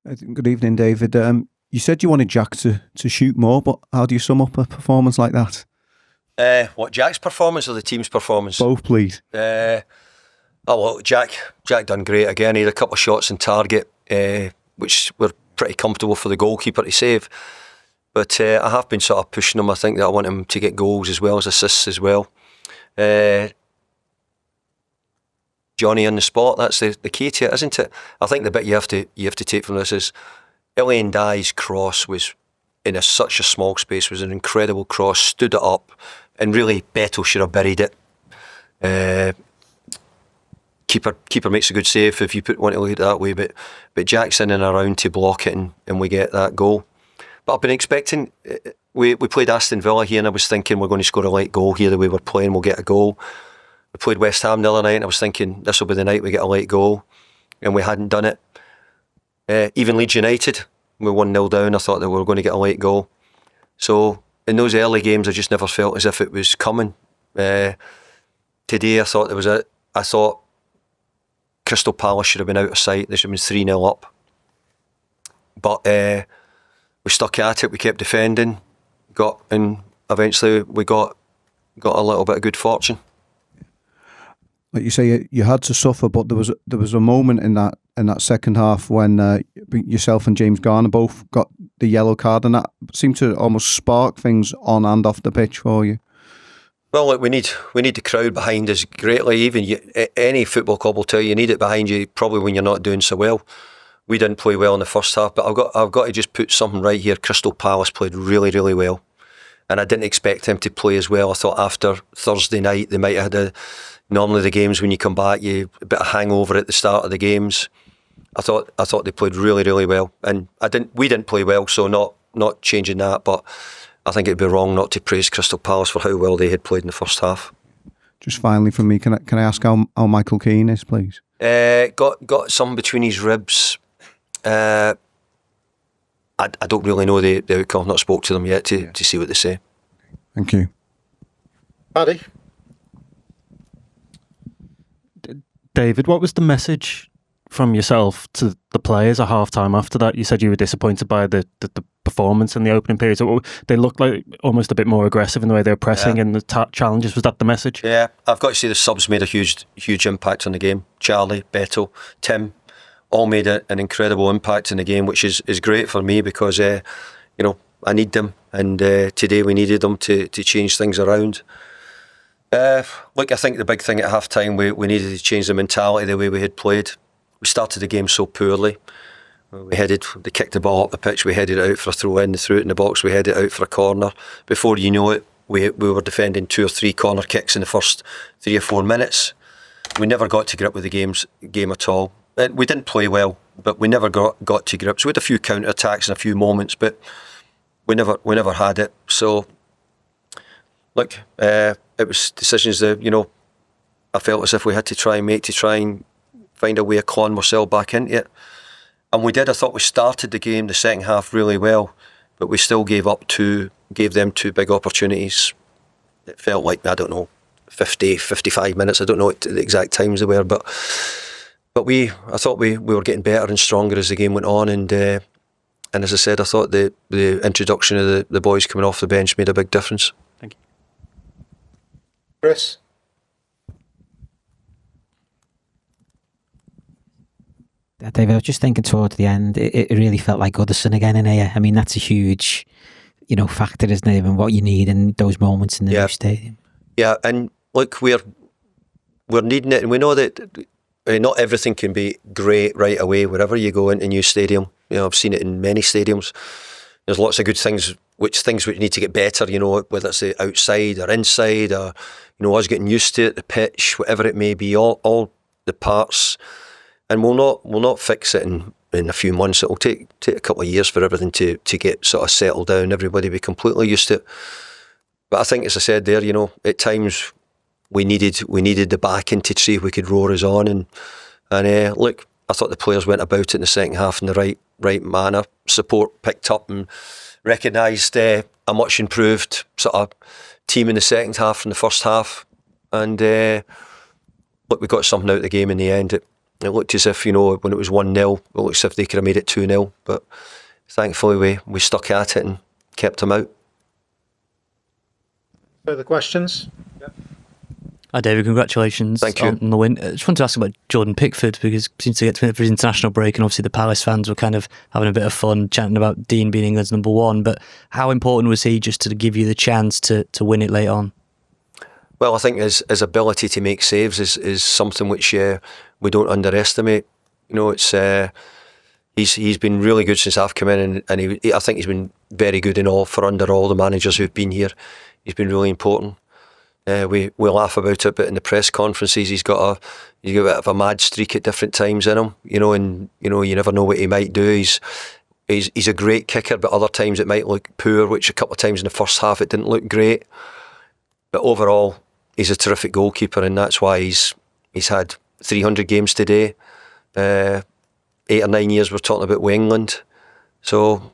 Good evening, David. You said you wanted Jack to shoot more, but how do you sum up a performance like that? What, Jack's performance or the team's performance? Both, please. Jack done great again. He had a couple of shots in target, which were pretty comfortable for the goalkeeper to save. But I have been sort of pushing him. I think that I want him to get goals as well as assists as well. Johnny on the spot, that's the key to it, isn't it? I think the bit you have to take from this is Ilian Dye's cross was in such a small space, was an incredible cross, stood it up, and really Beto should have buried it. Keeper makes a good save if you want to look at it that way, but Jack's in and around to block it and we get that goal. But I've been expecting, we played Aston Villa here and I was thinking we're going to score a late goal here, the way we're playing, we'll get a goal. We played West Ham the other night and I was thinking this will be the night we get a late goal, and we hadn't done it. Even Leeds United, we were 1-0 down, I thought that we were going to get a late goal. So in those early games I just never felt as if it was coming. Today I thought I thought Crystal Palace should have been out of sight. They should have been 3-0 up. But we stuck at it, we kept defending, and eventually we got a little bit of good fortune. Like you say, you had to suffer, but there was a moment in that second half when yourself and James Garner both got the yellow card, and that seemed to almost spark things on and off the pitch for you. Well, look, we need the crowd behind us greatly. Even any football club will tell you need it behind you, probably when you're not doing so well. We didn't play well in the first half, but I've got to just put something right here. Crystal Palace played really, really well, and I didn't expect them to play as well. I thought after Thursday night they might have had normally the games when you come back, you a bit of hangover at the start of the games. I thought they played really, really well, and we didn't play well, so not changing that, but I think it'd be wrong not to praise Crystal Palace for how well they had played in the first half. Just finally from me, can I ask how Michael Keane is, please? Got something between his ribs. I don't really know the outcome. I've not spoke to them yet to see what they say. Thank you. Paddy? David, what was the message from yourself to the players at half-time after that? You said you were disappointed by the performance in the opening period. So they looked like almost a bit more aggressive in the way they were pressing and the challenges. Was that the message? Yeah, I've got to say the subs made a huge impact on the game. Charlie, Beto, Tim, all made an incredible impact in the game, which is great for me because I need them, and today we needed them to change things around. Look, I think the big thing at half time we needed to change the mentality, the way we had played. We started the game so poorly. They kicked the ball up the pitch, we headed it out for a throw in, they threw it in the box, we headed it out for a corner. Before you know it, we were defending 2 or 3 corner kicks in the first 3 or 4 minutes. We never got to grip with the game at all. We didn't play well, but we never got to grips. We had a few counter attacks and a few moments, but we never had it. So, look, it was decisions that I felt as if we had to try and find a way of clawing Marcel back into it, and we did. I thought we started the game, the second half, really well, but we still gave them 2 big opportunities. It felt like, I don't know, 50, 55 minutes. I don't know what the exact times they were, but I thought we were getting better and stronger as the game went on, and as I said, I thought the introduction of the boys coming off the bench made a big difference. Thank you. Chris? David, I was just thinking towards the end, it really felt like Goodison again in here. I mean, that's a huge, factor, isn't it, and what you need in those moments in the new stadium. Yeah, and look, we're needing it, and we know that not everything can be great right away wherever you go into a new stadium. I've seen it in many stadiums. There's lots of good things which need to get better, whether it's the outside or inside, or us getting used to it, the pitch, whatever it may be, all the parts. And we'll not fix it in a few months. It'll take a couple of years for everything to get sort of settled down, everybody be completely used to it. But I think, as I said there, at times we needed the backing to see if we could roar us on, and look, I thought the players went about it in the second half in the right manner. Support picked up and recognised a much improved sort of team in the second half from the first half, and look, we got something out of the game in the end. It looked as if, when it was 1-0, it looked as if they could have made it 2-0. But thankfully we stuck at it and kept them out. Further questions? Hi David, congratulations Thank you. on the win. I just wanted to ask about Jordan Pickford, because he seemed to get to his international break, and obviously the Palace fans were kind of having a bit of fun chanting about Dean being England's number one. But how important was he just to give you the chance to win it late on? Well, I think his ability to make saves is something which we don't underestimate. It's he's been really good since I've come in, and I think he's been very good under all the managers who've been here. He's been really important. We laugh about it, but in the press conferences, he's got a bit of a mad streak at different times in him. And you never know what he might do. He's a great kicker, but other times it might look poor. Which a couple of times in the first half it didn't look great. But overall, he's a terrific goalkeeper, and that's why he's had 300 games today. 8 or 9 years we're talking about with England. So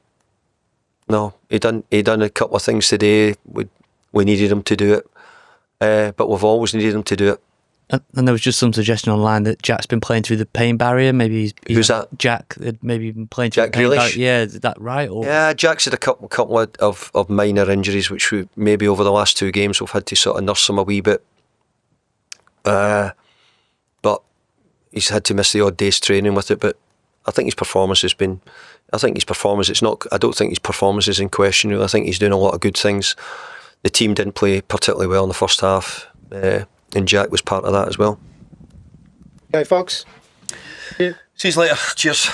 no, he done a couple of things today. We needed him to do it. But we've always needed him to do it. And there was just some suggestion online that Jack's been playing through the pain barrier. Maybe who's that? Jack had maybe been playing through Jack the pain Grealish? barrier. Yeah, is that right? Or? Yeah, Jack's had a couple of minor injuries, which we maybe over the last 2 games we've had to sort of nurse him a wee bit. But he's had to miss the odd day's training with it. But I think his performance has been. I don't think his performance is in question. Really. I think he's doing a lot of good things. The team didn't play particularly well in the first half, and Jack was part of that as well. Okay, folks. See you later. Cheers.